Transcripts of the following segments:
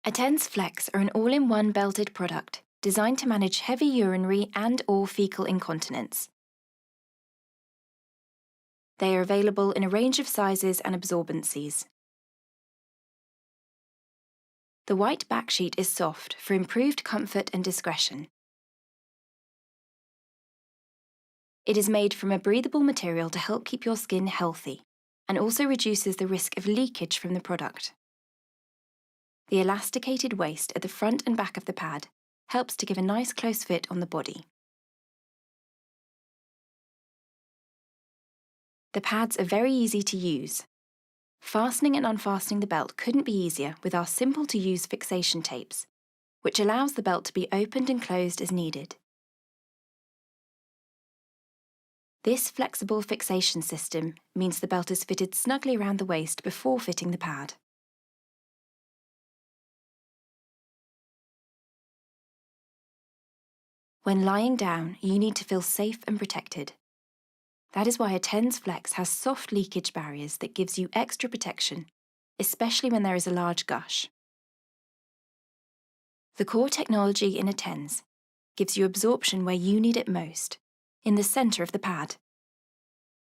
Attens Flex are an all-in-one belted product designed to manage heavy urinary and/or fecal incontinence. They are available in a range of sizes and absorbencies. The white backsheet is soft for improved comfort and discretion. It is made from a breathable material to help keep your skin healthy and also reduces the risk of leakage from the product. The elasticated waist at the front and back of the pad helps to give a nice close fit on the body. The pads are very easy to use. Fastening and unfastening the belt couldn't be easier with our simple-to-use fixation tapes, which allows the belt to be opened and closed as needed. This flexible fixation system means the belt is fitted snugly around the waist before fitting the pad. When lying down, you need to feel safe and protected. That is why Attens Flex has soft leakage barriers that gives you extra protection, especially when there is a large gush. The core technology in Attens gives you absorption where you need it most, in the centre of the pad.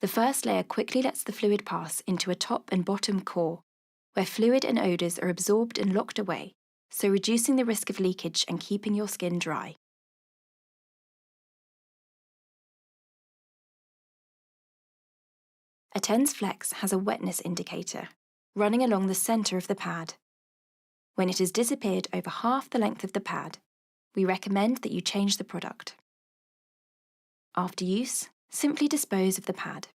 The first layer quickly lets the fluid pass into a top and bottom core, where fluid and odours are absorbed and locked away, so reducing the risk of leakage and keeping your skin dry. Attens Flex has a wetness indicator running along the centre of the pad. When it has disappeared over half the length of the pad, we recommend that you change the product. After use, simply dispose of the pad.